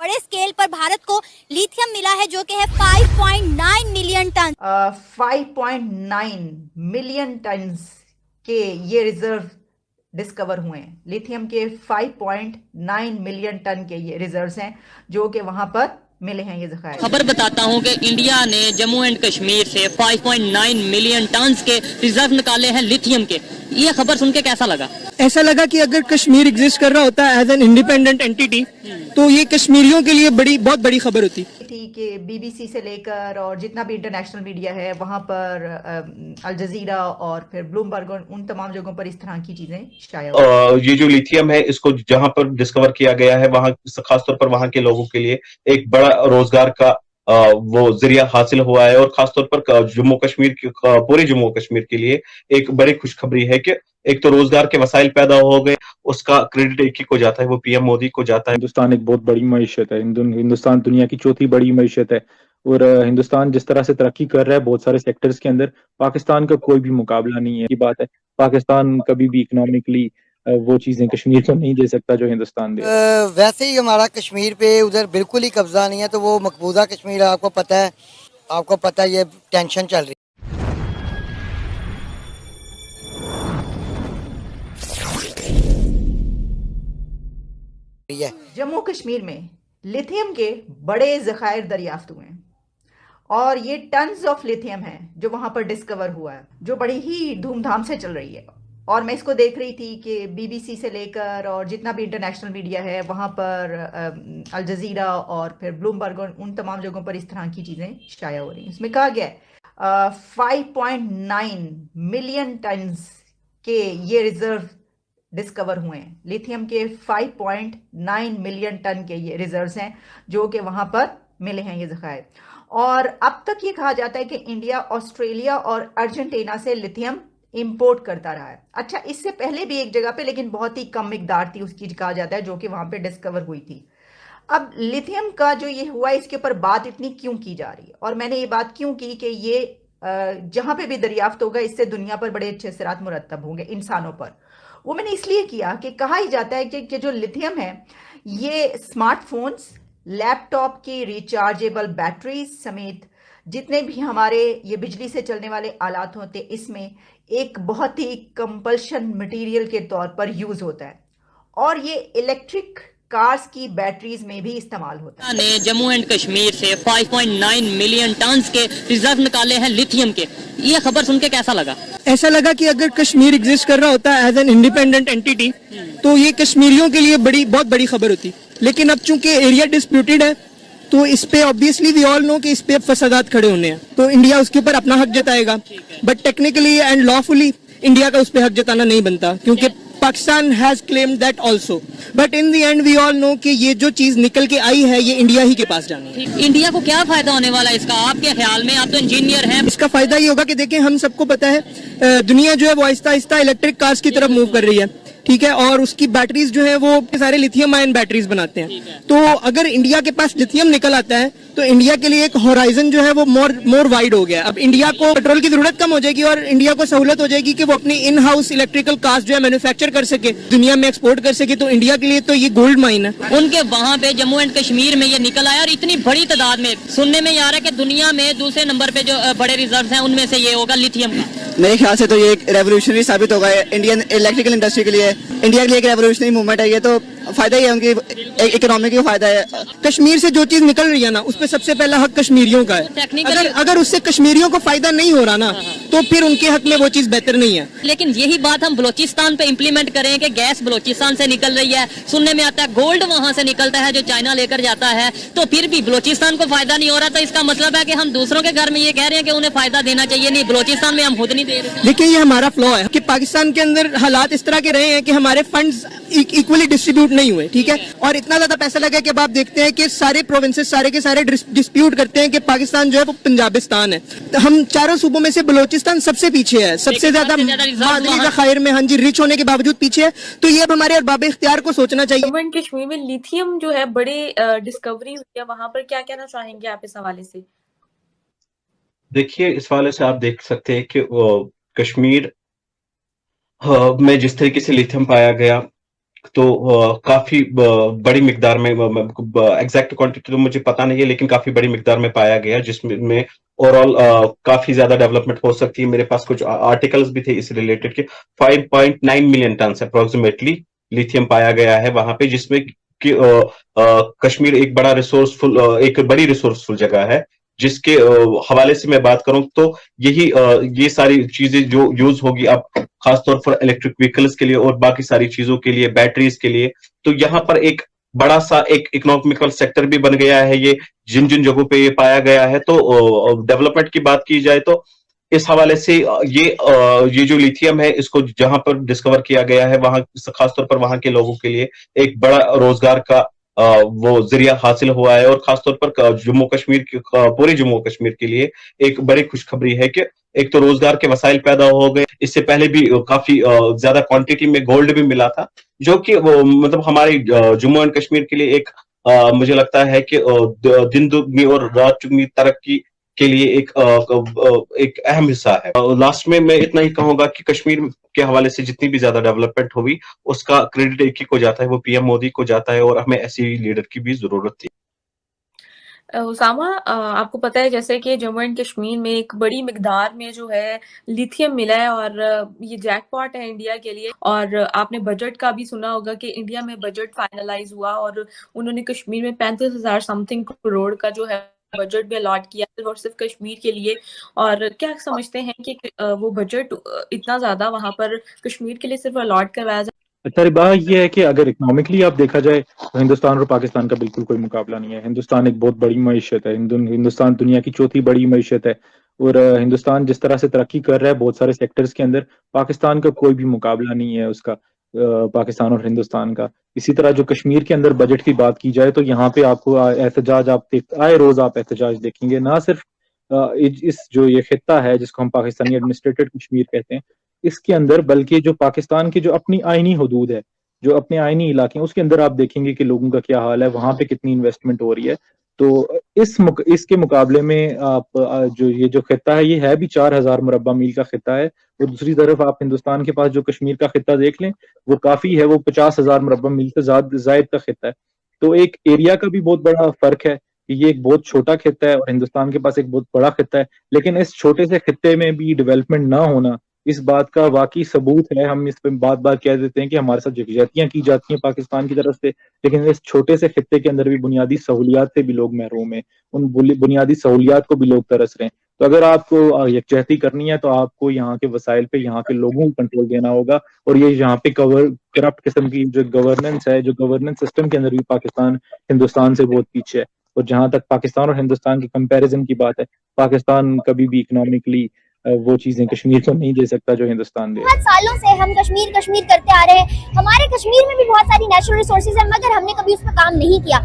बड़े स्केल पर भारत को लिथियम मिला है जो कि है 5.9 मिलियन टन। 5.9 मिलियन टन के ये रिजर्व डिस्कवर हुए हैं। लिथियम के 5.9 मिलियन टन के ये रिजर्व्स हैं जो कि वहां पर मिले हैं ये ज़खायर। खबर बताता हूं कि इंडिया ने जम्मू एंड कश्मीर से 5.9 मिलियन टन के रिजर्व निकाले हैं लिथियम के। ये खबर सुन के कैसा लगा? ऐसा लगा कि अगर कश्मीर एग्जिस्ट कर रहा होता एज एन इंडिपेंडेंट एंटिटी तो ये कश्मीरियों के लिए बहुत बड़ी खबर होती थी कि बीबीसी से लेकर और जितना भी इंटरनेशनल मीडिया है वहां पर अल जजीरा और फिर ब्लूमबर्ग उन तमाम जगहों पर इस तरह की चीजें शाया ये जो लिथियम है इसको जहां पर डिस्कवर किया गया है वहां खासतौर पर वहां के लोगों के लिए एक बड़ा रोजगार का वो जरिया हासिल हुआ है और खासतौर पर जम्मू कश्मीर पूरे जम्मू कश्मीर के लिए एक बड़ी खुशखबरी है कि एक तो रोजगार के वसाइल पैदा हो गए, उसका क्रेडिट एक ही को जाता है, वो पीएम मोदी को जाता है। हिंदुस्तान एक बहुत बड़ी मईशत है। हिंदुस्तान दुनिया की चौथी बड़ी मईशत है और हिंदुस्तान जिस तरह से तरक्की कर रहा है बहुत सारे सेक्टर्स के अंदर, पाकिस्तान का कोई भी मुकाबला नहीं है। ये बात है, पाकिस्तान कभी भी इकोनॉमिकली वो चीजें कश्मीर को नहीं दे सकता जो हिंदुस्तान दे। वैसे ही हमारा कश्मीर पे उधर बिल्कुल ही कब्जा नहीं है, तो वो मकबूजा कश्मीर है, आपको पता है ये टेंशन चल रही है। जम्मू कश्मीर में लिथियम के बड़े ज़खायर दरियाफ्त हुए हैं और ये टन्स ऑफ लिथियम है जो वहां पर डिस्कवर हुआ है, जो बड़ी ही धूमधाम से चल रही है। और मैं इसको देख रही थी कि बीबीसी से लेकर और जितना भी इंटरनेशनल मीडिया है वहां पर अल जजीरा और फिर ब्लूमबर्ग उन तमाम जगहों पर इस तरह की चीजें शाया हो रही हैं। इसमें कहा गया है 5.9 मिलियन टन के ये रिजर्व डिस्कवर हुए हैं। लिथियम के 5.9 मिलियन टन के ये रिजर्व्स हैं जो कि वहां पर मिले हैं ये ज़खायर। और अब तक ये कहा जाता है कि इंडिया ऑस्ट्रेलिया और अर्जेंटीना से लिथियम इंपोर्ट करता रहा है। अच्छा, इससे पहले भी एक जगह पे, लेकिन बहुत ही कम मिकदार थी उसकी, कहा जाता है, जो कि वहां पे डिस्कवर हुई थी। अब लिथियम का जो ये हुआ इसके ऊपर बात इतनी क्यों की जा रही है, और मैंने ये बात क्यों की कि ये जहां पे भी दरियाफ्त होगा इससे दुनिया पर बड़े अच्छे असरात मुरतब होंगे इंसानों पर। वो मैंने इसलिए किया कि कहा ही जाता है कि जो लिथियम है ये स्मार्टफोन्स, लैपटॉप की रिचार्जेबल बैटरीज समेत जितने भी हमारे ये बिजली से चलने वाले आलात होते हैं इसमें एक बहुत ही कंपल्शन मटेरियल के तौर पर यूज होता है, और ये इलेक्ट्रिक कार्स की बैटरीज में भी इस्तेमाल होता है। ने जम्मू एंड कश्मीर से 5.9 मिलियन टन के रिजर्व निकाले हैं लिथियम के। ये खबर सुन के कैसा लगा? ऐसा लगा कि अगर कश्मीर एग्जिस्ट कर रहा होता एज एन इंडिपेंडेंट एंटिटी तो ये कश्मीरियों के लिए बहुत बड़ी खबर होती। लेकिन अब चूंकि एरिया डिस्प्यूटेड है तो इस पे ऑब्वियसली वी ऑल नो कि इस पे फसादात खड़े होने हैं, तो इंडिया उसके ऊपर अपना हक जताएगा। But technically and lawfully India का उस पे हक जताना नहीं बनता, क्योंकि Pakistan has claimed that also. But in the end we all know कि ये जो चीज निकल के आई है ये इंडिया ही के पास जानी है। इंडिया को क्या फायदा होने वाला है इसका आपके ख्याल में? आप तो इंजीनियर हैं। इसका फायदा ये होगा कि देखें, हम सबको पता है दुनिया जो है वो आहिस्ता आहिस्ता इलेक्ट्रिक कार्स की तरफ मूव कर रही है, ठीक है, और उसकी बैटरीज जो है वो सारे लिथियम आयन बैटरीज बनाते हैं। तो अगर इंडिया के पास लिथियम निकल आता है तो इंडिया के लिए एक होराइजन जो है वो मोर वाइड हो गया। अब इंडिया को पेट्रोल की जरूरत कम हो जाएगी और इंडिया को सहूलत हो जाएगी कि वो अपनी इन हाउस इलेक्ट्रिकल कार्स जो है मैन्युफैक्चर कर सके, दुनिया में एक्सपोर्ट कर सके। तो इंडिया के लिए तो ये गोल्ड माइन है। उनके वहाँ पे जम्मू एंड कश्मीर में ये निकल आया और इतनी बड़ी तादाद में सुनने में आ रहा है कि दुनिया में दूसरे नंबर पे जो बड़े रिजर्व हैं उनमें से ये होगा लिथियम का। मेरे ख्याल से तो ये एक रेवोल्यूशनरी साबित होगा इंडियन इलेक्ट्रिकल इंडस्ट्री के लिए। इंडिया के लिए एक रेवोल्यूशनरी मूवमेंट है ये, तो फायदा ही है, उनकी इकोनॉमी को फायदा है। कश्मीर से जो चीज निकल रही है ना उस पे सबसे पहला हक कश्मीरियों का है। अगर उससे कश्मीरियों को फायदा नहीं हो रहा ना तो फिर उनके हक में वो चीज बेहतर नहीं है। लेकिन यही बात हम बलोचिस्तान पे इम्प्लीमेंट करें कि गैस बलोचिस्तान से निकल रही है, सुनने में आता है गोल्ड वहां से निकलता है जो चाइना लेकर जाता है, तो फिर भी बलोचिस्तान को फायदा नहीं हो रहा। तो इसका मतलब है कि हम दूसरों के घर में ये कह रहे हैं कि उन्हें फायदा देना चाहिए, नहीं बलोचिस्तान में हम खुद नहीं दे रहे। देखिए, ये हमारा फ्लॉ है कि पाकिस्तान के अंदर हालात इस तरह के रहे हैं कि हमारे फंड्स इक्वली डिस्ट्रीब्यूट नहीं हुए, ठीक है, और इतना ज्यादा पैसा लगा कि अब आप देखते हैं कि सारे प्रोविंसेस सारे के सारे डिस्प्यूट करते हैं कि पाकिस्तान जो है वो पंजाबिस्तान है। तो हम चारों सूबों में से बलूचिस्तान सबसे पीछे है, सबसे ज्यादा मादनी ज़खायर में, हाँ जी, रिच होने के बावजूद पीछे है। तो ये अब हमारे अरबाब इख्तियार को सोचना चाहिए। जम्मू एंड कश्मीर में लिथियम जो है बड़े डिस्कवरी हुई है, वहां पर क्या कहना चाहेंगे आप इस हवाले से? देखिए, इस हवाले से आप देख सकते हैं कि कश्मीर में जिस तरीके से लिथियम पाया गया, तो काफी बड़ी मिकदार में, एग्जैक्ट क्वांटिटी तो मुझे पता नहीं है, लेकिन काफी बड़ी मिकदार में पाया गया, जिसमें ओवरऑल काफी ज्यादा डेवलपमेंट हो सकती है। मेरे पास कुछ आर्टिकल्स भी थे इस रिलेटेड के 5.9 मिलियन टन अप्रोक्सीमेटली लिथियम पाया गया है वहां पे, जिसमें कि कश्मीर एक बड़ी रिसोर्सफुल जगह है, जिसके हवाले से मैं बात करूं तो ये सारी चीजें जो यूज होगी अब खासतौर पर इलेक्ट्रिक व्हीकल्स के लिए और बाकी सारी चीजों के लिए, बैटरीज के लिए, तो यहाँ पर एक बड़ा सा एक इकोनॉमिकल सेक्टर भी बन गया है ये, जिन जिन जगहों पे ये पाया गया है। तो डेवलपमेंट की बात की जाए तो इस हवाले से ये जो लिथियम है, इसको जहां पर डिस्कवर किया गया है वहां खासतौर पर वहां के लोगों के लिए एक बड़ा रोजगार का वो जरिया हासिल हुआ है, और खासतौर पर पूरे जम्मू कश्मीर के लिए एक बड़ी खुशखबरी है कि एक तो रोजगार के वसाइल पैदा हो गए। इससे पहले भी काफी ज्यादा क्वांटिटी में गोल्ड भी मिला था, जो कि मतलब हमारे जम्मू एंड कश्मीर के लिए एक मुझे लगता है कि दिन दुगनी और रात चुगनी तरक्की के लिए एक अहम हिस्सा है। लास्ट में मैं इतना ही कहूंगा कि कश्मीर के हवाले से जितनी भी ज्यादा डेवलपमेंट हुई, उसका क्रेडिट एक ही को जाता है, वो पीएम मोदी को जाता है, और हमें ऐसी लीडर की भी जरूरत थी। उसामा, आपको पता है जैसे कि जम्मू एंड कश्मीर में एक बड़ी मिकदार में जो है लिथियम मिला है, और ये जैकपॉट है इंडिया के लिए। और आपने बजट का भी सुना होगा कि इंडिया में बजट फाइनलाइज हुआ और उन्होंने कश्मीर में 35,000 समथिंग करोड़ का जो है बजट भी अलॉट किया और सिर्फ कश्मीर के लिए। और क्या समझते हैं कि वो बजट इतना ज्यादा वहां पर कश्मीर के लिए सिर्फ अलॉट करवाया जाए? अच्छा, बात ये है कि अगर इकोनॉमिकली आप देखा जाए तो हिंदुस्तान और पाकिस्तान का बिल्कुल कोई मुकाबला नहीं है। हिंदुस्तान एक बहुत बड़ी मईशत है, हिंदुस्तान दुनिया की चौथी बड़ी मईशत है, और हिंदुस्तान जिस तरह से तरक्की कर रहा है बहुत सारे सेक्टर्स के अंदर, पाकिस्तान का कोई भी मुकाबला नहीं है उसका, पाकिस्तान और हिंदुस्तान का। इसी तरह जो कश्मीर के अंदर बजट की बात की जाए तो यहाँ पे आपको एहतजाज आए रोज आप एहतजाज देखेंगे, ना सिर्फ इस जो ये खित्ता है जिसको हम पाकिस्तानी एडमिनिस्ट्रेटेड कश्मीर कहते हैं इसके अंदर, बल्कि जो पाकिस्तान की जो अपनी आईनी हदूद है, जो अपने आईनी इलाके हैं, उसके अंदर आप देखेंगे कि लोगों का क्या हाल है, वहां पे कितनी इन्वेस्टमेंट हो रही है। तो इसके मुकाबले में आप जो ये जो खित्ता है ये है भी 4,000 मुरब्बा मील का खित्ता है, और दूसरी तरफ आप हिंदुस्तान के पास जो कश्मीर का खित्ता देख लें वो काफी है, वो 50,000 मुरब्बा मील से जायद का खित्ता है। तो एक एरिया का भी बहुत बड़ा फर्क है कि ये एक बहुत छोटा खित्ता है और हिंदुस्तान के पास एक बहुत बड़ा खित्ता है। लेकिन इस छोटे से खित्ते में भी डेवलपमेंट ना होना, इस बात का वाकई सबूत है। हम इस पे बात बात कह देते हैं कि हमारे साथ यकजहतियां की जाती हैं पाकिस्तान की तरफ से, लेकिन इस छोटे से खित्ते के अंदर भी बुनियादी सहूलियात से भी लोग महरूम हैं, उन बुनियादी सहूलियात को भी लोग तरस रहे हैं। तो अगर आपको यकजहती करनी है तो आपको यहाँ के वसाइल पे यहाँ के लोगों को कंट्रोल देना होगा, और ये यहाँ पे करप्ट किस्म की जो गवर्नेंस है, जो गवर्नेंस सिस्टम के अंदर भी पाकिस्तान हिंदुस्तान से बहुत पीछे है। और जहां तक पाकिस्तान और हिंदुस्तान की कंपैरिजन की बात है, पाकिस्तान कभी भी इकोनॉमिकली वो चीजें कश्मीर को नहीं दे सकता जो हिंदुस्तान दे। बहुत सालों से हम कश्मीर करते आ रहे हैं। हमारे कश्मीर में भी बहुत सारी नेचुरल रिसोर्सेज है, मगर हमने कभी उस पर काम नहीं किया।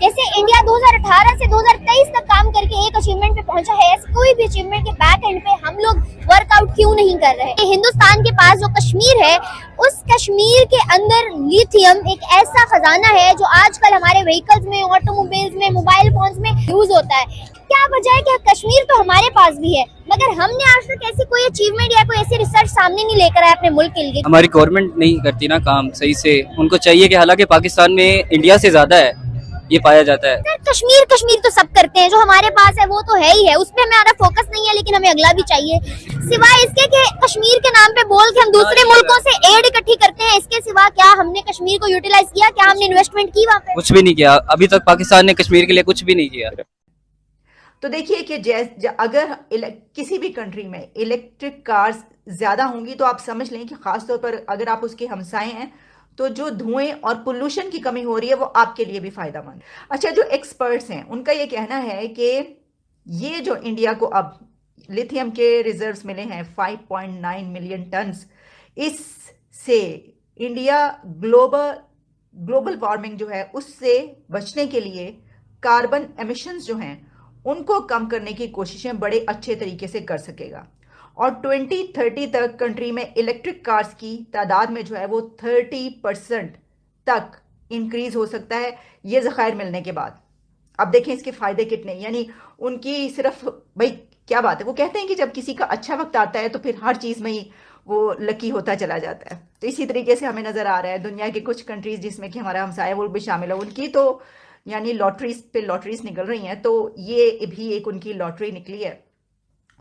जैसे इंडिया 2018 से 2023 तक काम करके एक अचीवमेंट पे पहुंचा है, ऐसे कोई भी अचीवमेंट के बैक एंड पे हम लोग वर्कआउट क्यों नहीं कर रहे? हिंदुस्तान के पास जो कश्मीर है, उस कश्मीर के अंदर लिथियम एक ऐसा खजाना है जो आजकल हमारे व्हीकल्स में, ऑटोमोबाइल्स में, मोबाइल फोन्स में यूज होता है। क्या वजह है कि कश्मीर तो हमारे पास भी है, मगर हमने आज तक ऐसी कोई अचीवमेंट या कोई ऐसी रिसर्च सामने नहीं लेकर आए अपने मुल्क के लिए। हमारी गवर्नमेंट नहीं करती ना काम सही से। उनको चाहिए कि हालांकि पाकिस्तान में इंडिया से ज्यादा है ये पाया जाता है। कश्मीर तो सब करते हैं, जो हमारे पास है वो तो है ही है, उस पर हमारा फोकस नहीं है, लेकिन हमें अगला भी चाहिए। सिवाय इसके कि कश्मीर के नाम पे बोल के हम दूसरे मुल्कों से एड इकट्ठी करते हैं, इसके सिवा क्या हमने कश्मीर को यूटिलाइज किया? क्या हमने इन्वेस्टमेंट की वहाँ पे? कुछ भी नहीं किया अभी तक, पाकिस्तान ने कश्मीर के लिए कुछ भी नहीं किया। तो देखिए कि अगर किसी भी कंट्री में इलेक्ट्रिक कार्स ज़्यादा होंगी तो आप समझ लें कि ख़ासतौर पर अगर आप उसके हमसाए हैं तो जो धुएं और पोल्यूशन की कमी हो रही है वो आपके लिए भी फ़ायदेमंद। अच्छा, जो एक्सपर्ट्स हैं उनका ये कहना है कि ये जो इंडिया को अब लिथियम के रिजर्व्स मिले हैं 5.9 मिलियन टन्स, इससे इंडिया ग्लोबल वार्मिंग जो है उससे बचने के लिए कार्बन एमिशंस जो हैं उनको कम करने की कोशिशें बड़े अच्छे तरीके से कर सकेगा, और 2030 तक कंट्री में इलेक्ट्रिक कार्स की तादाद में जो है वो 30% तक इंक्रीज हो सकता है ये ज़खायर मिलने के बाद। अब देखें इसके फ़ायदे कितने, यानी उनकी सिर्फ भाई क्या बात है, वो कहते हैं कि जब किसी का अच्छा वक्त आता है तो फिर हर चीज़ में ही वो लकी होता चला जाता है। तो इसी तरीके से हमें नज़र आ रहा है दुनिया के कुछ कंट्रीज़ जिसमें कि हमारा हमसाया मुल्क भी शामिल है, उनकी तो यानी लॉटरीज पे लॉटरीज निकल रही हैं, तो ये भी एक उनकी लॉटरी निकली है।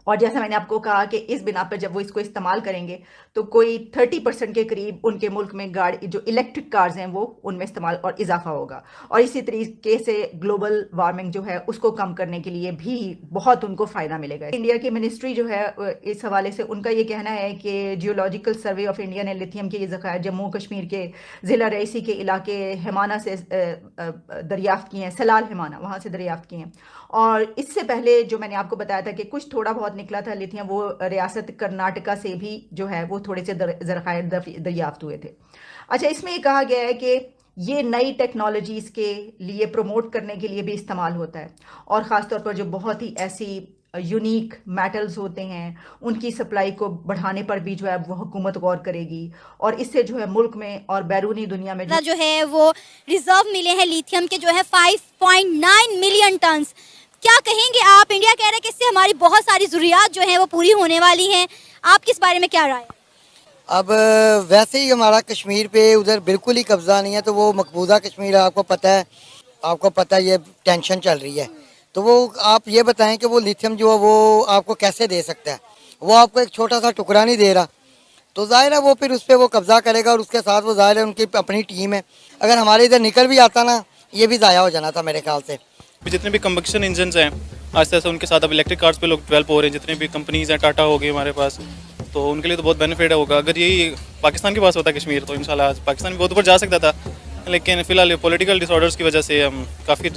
और जैसा मैंने आपको कहा कि इस बिना पर जब वो इसको इस्तेमाल करेंगे तो कोई 30% के करीब उनके मुल्क में गाड़ी जो इलेक्ट्रिक कार्स हैं वो उनमें इस्तेमाल और इजाफा होगा। और इसी तरीके से ग्लोबल वार्मिंग जो है उसको कम करने के लिए भी बहुत उनको फ़ायदा मिलेगा। इंडिया की मिनिस्ट्री जो है इस हवाले से उनका ये कहना है कि जियोलॉजिकल सर्वे ऑफ इंडिया ने लिथियम के ये ज़खायर जम्मू कश्मीर के ज़िला रईसी के इलाके हिमाना से दरियाफ़्त किए हैं, सलाल हिमाना वहाँ से दरियाफ़्त किए हैं। और इससे पहले जो मैंने आपको बताया था कि कुछ थोड़ा बहुत निकला था लिथियम, वो रियासत कर्नाटका से भी जो है वो थोड़े से ज़खायर दरियाफ्त हुए थे। अच्छा, इसमें ये कहा गया है कि ये नई टेक्नोलॉजीज़ के लिए प्रमोट करने के लिए भी इस्तेमाल होता है, और ख़ास तौर पर जो बहुत ही ऐसी यूनिक मेटल्स होते हैं उनकी सप्लाई को बढ़ाने पर भी जो है वो हुकूमत गौर करेगी। और इससे जो है मुल्क में और बैरूनी दुनिया में जो है वो रिजर्व मिले हैं लिथियम के जो है 5.9 मिलियन टन। क्या कहेंगे आप? इंडिया कह रहा है कि इससे हमारी बहुत सारी ज़रूरियात जो हैं वो पूरी होने वाली हैं, आपकी इस बारे में क्या राय है? अब वैसे ही हमारा कश्मीर पे उधर बिल्कुल ही कब्जा नहीं है, तो वो मकबूजा कश्मीर आपको पता है ये टेंशन चल रही है, तो वो आप ये बताएं कि वो लिथियम जो है वो आपको कैसे दे सकता है? वो आपको एक छोटा सा टुकड़ा नहीं दे रहा, तो जाहिर है वो फिर उस पर वो कब्जा करेगा, और उसके साथ वो जाहिर है उनकी अपनी टीम है। अगर हमारे इधर निकल भी आता ना, ये भी ज़ाया हो जाना था मेरे ख्याल से। जितने भी कंबक्शन इंजन हैं आस्ते आस्ते उनके साथ अब इलेक्ट्रिक कार्स पे लोग डेवलप हो रहे हैं, जितने भी कंपनीज हैं, टाटा हो गई हमारे पास, तो उनके लिए तो बहुत बेनिफिट होगा। अगर यही पाकिस्तान के पास होता कश्मीर तो इंशाल्लाह आज पाकिस्तान भी बहुत ऊपर जा सकता था, लेकिन फ़िलहाल पॉलिटिकल डिसऑर्डर्स की वजह से हम काफ़ी